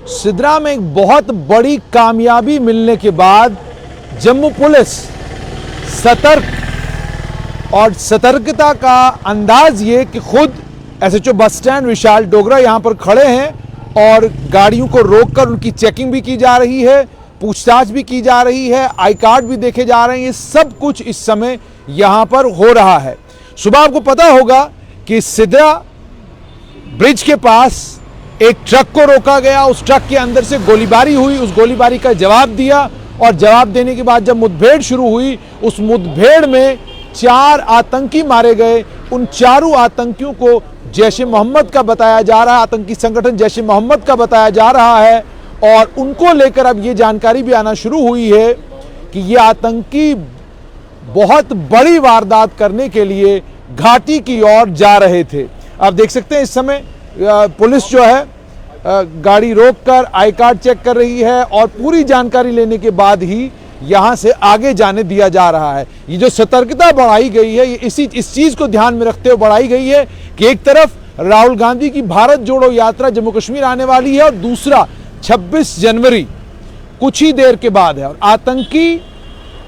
सिद्रा में एक बहुत बड़ी कामयाबी मिलने के बाद जम्मू पुलिस सतर्क और सतर्कता का अंदाज ये कि खुद एसएचओ बस स्टैंड विशाल डोगरा यहां पर खड़े हैं और गाड़ियों को रोककर उनकी चेकिंग भी की जा रही है, पूछताछ भी की जा रही है, आई कार्ड भी देखे जा रहे हैं। ये सब कुछ इस समय यहां पर हो रहा है। सुबह आपको पता होगा कि सिद्रा ब्रिज के पास एक ट्रक को रोका गया, उस ट्रक के अंदर से गोलीबारी हुई, उस गोलीबारी का जवाब दिया और जवाब देने के बाद जब मुठभेड़ शुरू हुई, उस मुठभेड़ में 4 आतंकी मारे गए। उन चारों आतंकियों को जैश-ए-मोहम्मद का बताया जा रहा है, आतंकी संगठन जैश-ए-मोहम्मद का बताया जा रहा है और उनको लेकर अब ये जानकारी भी आना शुरू हुई है कि ये आतंकी बहुत बड़ी वारदात करने के लिए घाटी की ओर जा रहे थे। आप देख सकते हैं इस समय पुलिस जो है गाड़ी रोककर आई कार्ड चेक कर रही है और पूरी जानकारी लेने के बाद ही यहां से आगे जाने दिया जा रहा है। ये जो सतर्कता बढ़ाई गई है, ये इस चीज को ध्यान में रखते हुए बढ़ाई गई है कि एक तरफ राहुल गांधी की भारत जोड़ो यात्रा जम्मू कश्मीर आने वाली है और दूसरा 26 जनवरी कुछ ही देर के बाद है और आतंकी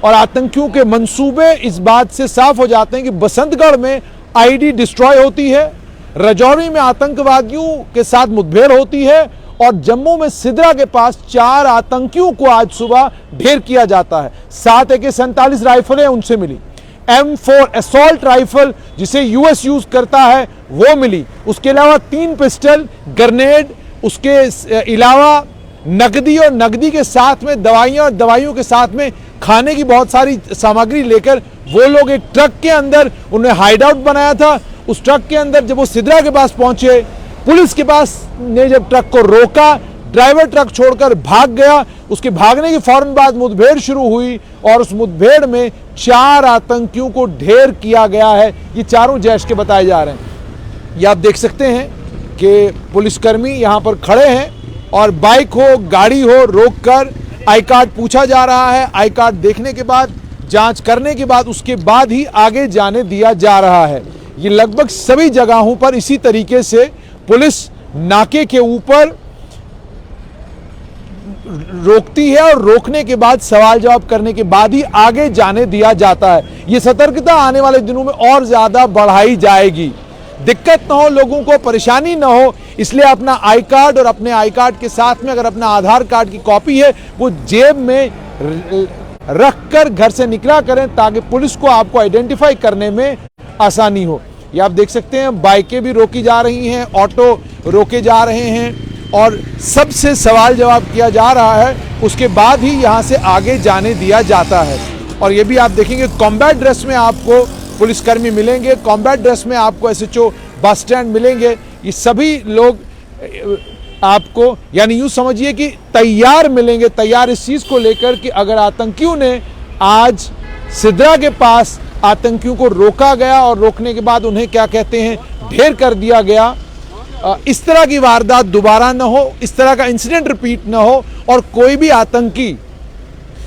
और आतंकियों के मंसूबे इस बात से साफ हो जाते हैं कि बसंतगढ़ में आईडी डिस्ट्रॉय होती है, राजौरी में आतंकवादियों के साथ मुठभेड़ होती है और जम्मू में सिद्रा के पास 4 आतंकियों को आज सुबह ढेर किया जाता है। 7 AK-47 राइफलें उनसे मिली, M4 असॉल्ट राइफल जिसे यूएस यूज करता है वो मिली, उसके अलावा 3 पिस्टल, ग्रेनेड, उसके अलावा नकदी और नकदी के साथ में दवाइयां और दवाइयों के साथ में खाने की बहुत सारी सामग्री लेकर वो लोग एक ट्रक के अंदर उन्हें हाइड आउट बनाया था। उस ट्रक के अंदर जब वो सिद्रा के पास पहुंचे, पुलिस के पास ने जब ट्रक को रोका, ड्राइवर ट्रक छोड़कर भाग गया। उसके भागने के फौरन बाद मुठभेड़ शुरू हुई और उस मुठभेड़ में 4 आतंकियों को ढेर किया गया है। ये चारों जैश के बताए जा रहे हैं। ये आप देख सकते हैं कि पुलिसकर्मी यहां पर खड़े हैं और बाइक हो, गाड़ी हो, रोककर आई कार्ड पूछा जा रहा है। आई कार्ड देखने के बाद, जांच करने के बाद, उसके बाद ही आगे जाने दिया जा रहा है। ये लगभग सभी जगहों पर इसी तरीके से पुलिस नाके के ऊपर रोकती है और रोकने के बाद सवाल जवाब करने के बाद ही आगे जाने दिया जाता है। ये सतर्कता आने वाले दिनों में और ज्यादा बढ़ाई जाएगी, दिक्कत ना हो, लोगों को परेशानी ना हो, इसलिए अपना आई कार्ड और अपने आई कार्ड के साथ में अगर अपना आधार कार्ड की कॉपी है वो जेब में रखकर घर से निकला करें ताकि पुलिस को आपको आइडेंटिफाई करने में आसानी हो। ये आप देख सकते हैं बाइकें भी रोकी जा रही हैं, ऑटो रोके जा रहे हैं और सबसे सवाल जवाब किया जा रहा है, उसके बाद ही यहां से आगे जाने दिया जाता है। और ये भी आप देखेंगे कॉम्बैट ड्रेस में आपको पुलिसकर्मी मिलेंगे, कॉम्बैट ड्रेस में आपको एसएचओ बस स्टैंड मिलेंगे। ये सभी लोग आपको यानी यूं समझिए कि तैयार मिलेंगे, तैयार इस चीज को लेकर कि अगर आतंकियों ने आज सिद्रा के पास आतंकियों को रोका गया और रोकने के बाद उन्हें क्या कहते हैं ढेर कर दिया गया, इस तरह की वारदात दोबारा न हो, इस तरह का इंसिडेंट रिपीट न हो और कोई भी आतंकी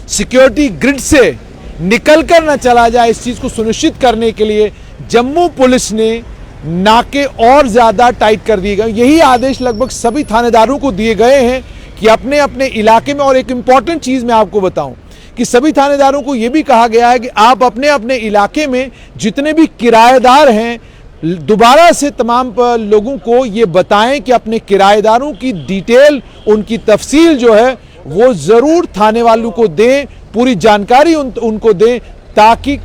सिक्योरिटी ग्रिड से निकलकर न चला जाए, इस चीज को सुनिश्चित करने के लिए जम्मू पुलिस ने नाके और ज्यादा टाइट कर दिए गए। यही आदेश लगभग सभी थानेदारों को दिए गए हैं कि अपने अपने इलाके में, और एक इंपॉर्टेंट चीज मैं आपको बताऊं कि सभी थानेदारों को यह भी कहा गया है कि आप अपने अपने इलाके में जितने भी किराएदार हैं, दोबारा से तमाम लोगों को ये बताएं कि अपने किराएदारों की डिटेल, उनकी तफसील जो है वो जरूर थाने वालों को दें, पूरी जानकारी उनको दें ताकि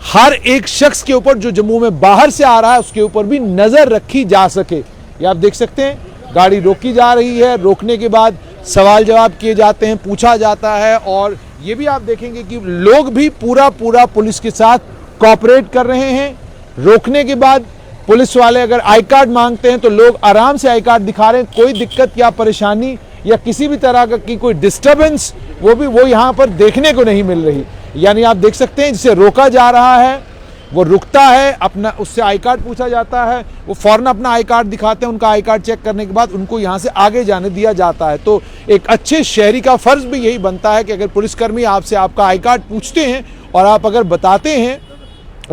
हर एक शख्स के ऊपर जो जम्मू में बाहर से आ रहा है उसके ऊपर भी नजर रखी जा सके। ये आप देख सकते हैं गाड़ी रोकी जा रही है, रोकने के बाद सवाल जवाब किए जाते हैं, पूछा जाता है और ये भी आप देखेंगे कि लोग भी पूरा पुलिस के साथ कोऑपरेट कर रहे हैं। रोकने के बाद पुलिस वाले अगर आई कार्ड मांगते हैं तो लोग आराम से आई कार्ड दिखा रहे हैं, कोई दिक्कत या परेशानी या किसी भी तरह की कोई डिस्टर्बेंस वो यहाँ पर देखने को नहीं मिल रही। यानी आप देख सकते हैं जिसे रोका जा रहा है वो रुकता है, अपना उससे आई कार्ड पूछा जाता है, वो फौरन अपना आई कार्ड दिखाते हैं, उनका आई कार्ड चेक करने के बाद उनको यहाँ से आगे जाने दिया जाता है। तो एक अच्छे शहरी का फर्ज भी यही बनता है कि अगर पुलिसकर्मी आपसे आपका आई कार्ड पूछते हैं और आप अगर बताते हैं,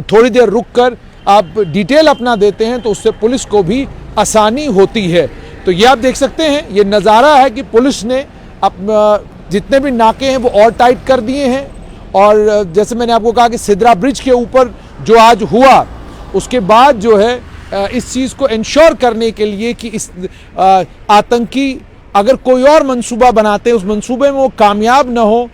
थोड़ी देर रुक कर आप डिटेल अपना देते हैं तो उससे पुलिस को भी आसानी होती है। तो ये आप देख सकते हैं, ये नज़ारा है कि पुलिस ने जितने भी नाके हैं वो और टाइट कर दिए हैं। और जैसे मैंने आपको कहा कि सिद्रा ब्रिज के ऊपर जो आज हुआ, उसके बाद जो है इस चीज़ को इंश्योर करने के लिए कि इस आतंकी अगर कोई और मंसूबा बनाते हैं, उस मंसूबे में वो कामयाब ना हो,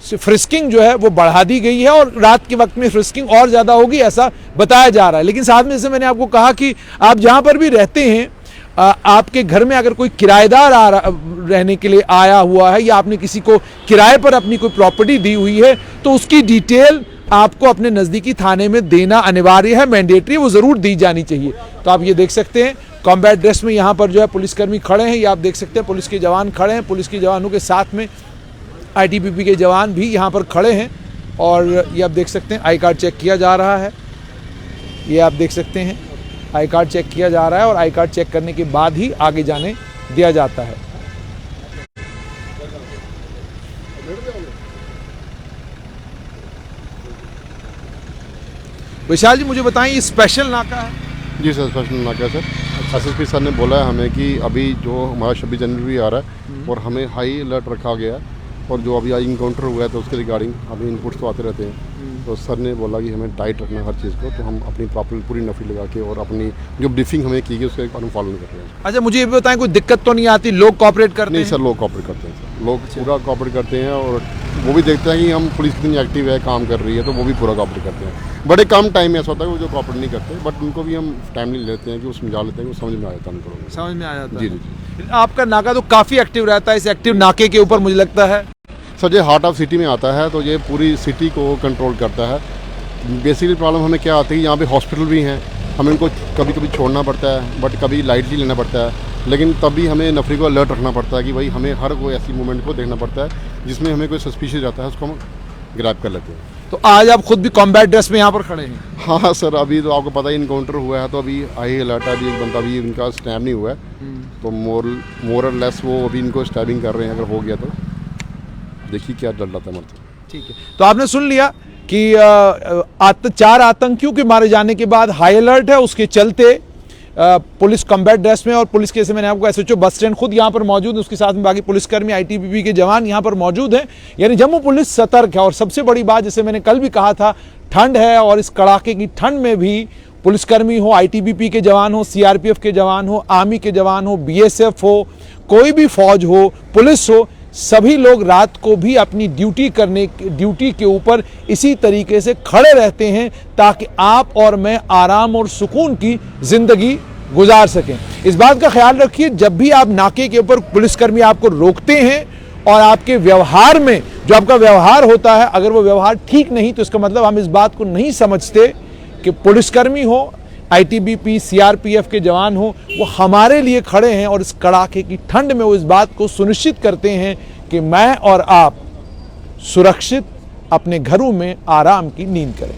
फ्रिस्किंग जो है वो बढ़ा दी गई है और रात के वक्त में फ्रिस्किंग और ज़्यादा होगी ऐसा बताया जा रहा है। लेकिन साथ में जैसे मैंने आपको कहा कि आप जहाँ पर भी रहते हैं, आपके घर में अगर कोई किराएदार रहने के लिए आया हुआ है या आपने किसी को किराए पर अपनी कोई प्रॉपर्टी दी हुई है, तो उसकी डिटेल आपको अपने नज़दीकी थाने में देना अनिवार्य है, मैंडेटरी, वो ज़रूर दी जानी चाहिए। तो आप ये देख सकते हैं कॉम्बैट ड्रेस में यहाँ पर जो है पुलिसकर्मी खड़े हैं, ये आप देख सकते हैं पुलिस के जवान खड़े हैं, पुलिस के जवानों के साथ में आईटीबीपी के जवान भी यहाँ पर खड़े हैं। और ये आप देख सकते हैं आई कार्ड चेक किया जा रहा है, ये आप देख सकते हैं आई कार्ड चेक किया जा रहा है और आई कार्ड चेक करने के बाद ही आगे जाने दिया जाता है। विशाल जी, मुझे बताएं, ये स्पेशल नाका है? जी सर, स्पेशल नाका है सर। एसएसपी सर ने बोला है हमें कि अभी जो हमारा 26 जनवरी आ रहा है और हमें हाई अलर्ट रखा गया है, और जो अभी आज इनकाउंटर हुआ है तो उसके रिगार्डिंग अभी इनपुट्स तो आते रहते हैं, तो सर ने बोला कि हमें टाइट रखना हर चीज़ को, तो हम अपनी प्रॉपर पूरी नफरी लगा के और अपनी जो ब्रीफिंग हमें की गई उसके हम फॉलो कर रहे हैं। अच्छा, मुझे ये भी बताएं, कोई दिक्कत तो नहीं आती? लोग कोऑपरेट करते हैं? नहीं सर, लोग कोऑपरेट करते हैं सर, लोग पूरा कोऑपरेट करते हैं और वो भी देखते हैं कि हम पुलिस कितनी एक्टिव है, काम कर रही है, तो वो भी पूरा कोऑपरेट करते हैं। बड़े कम टाइम में ऐसा होता है वो जो कोऑपरेट नहीं करते, बट उनको भी हम टाइमली लेते हैं कि वो समझा लेते हैं कि समझ में आ जाता है उनको। समझ में आ जाता है। जी जी। आपका नाका तो काफ़ी एक्टिव रहता है, इस एक्टिव नाके के ऊपर मुझे लगता है सर ये हार्ट ऑफ सिटी में आता है, तो ये पूरी सिटी को कंट्रोल करता है। बेसिकली प्रॉब्लम हमें क्या आती है, यहाँ पे हॉस्पिटल भी हैं, हमें उनको कभी कभी छोड़ना पड़ता है, बट कभी लाइटली लेना पड़ता है, लेकिन तब भी हमें नफरी को अलर्ट रखना पड़ता है कि भाई हमें हर कोई ऐसी मूवमेंट को देखना पड़ता है जिसमें हमें कोई सस्पिशियस रहता है, उसको हम ग्रैब कर लेते हैं। तो आज आप खुद भी कॉम्बैट ड्रेस में यहाँ पर खड़े हैं? हाँ सर, अभी तो आपको पता ही इनकाउंटर हुआ है, तो अभी हाई अलर्ट है। अभी एक बंदा भी उनका स्टैब नहीं हुआ है, तो मोर और लेस वो अभी इनको स्टैबिंग कर रहे हैं, अगर हो गया तो देखिए क्या डर जाता है मरते। ठीक है, तो आपने सुन लिया कि 4 आतंकियों के मारे जाने के बाद हाई अलर्ट है, उसके चलते पुलिस कॉम्बैट ड्रेस में, और पुलिस के, जैसे मैंने आपको एसएचओ बस स्टैंड खुद यहाँ पर मौजूद है, उसके साथ में बाकी पुलिसकर्मी आईटीबीपी के जवान यहाँ पर मौजूद हैं। यानी जम्मू पुलिस सतर्क है। और सबसे बड़ी बात, जैसे मैंने कल भी कहा था, ठंड है और इस कड़ाके की ठंड में भी पुलिसकर्मी हो, आईटीबीपी के जवान हो, सीआरपीएफ के जवान हो, आर्मी के जवान हो, बीएसएफ हो, कोई भी फौज हो, पुलिस हो, सभी लोग रात को भी अपनी ड्यूटी के ऊपर इसी तरीके से खड़े रहते हैं ताकि आप और मैं आराम और सुकून की जिंदगी गुजार सकें। इस बात का ख्याल रखिए, जब भी आप नाके के ऊपर पुलिसकर्मी आपको रोकते हैं और आपके व्यवहार में जो आपका व्यवहार होता है, अगर वो व्यवहार ठीक नहीं, तो इसका मतलब हम इस बात को नहीं समझते कि पुलिसकर्मी हो, आईटीबीपी, सीआरपीएफ के जवान हो, वो हमारे लिए खड़े हैं और इस कड़ाके की ठंड में वो इस बात को सुनिश्चित करते हैं कि मैं और आप सुरक्षित अपने घरों में आराम की नींद करें।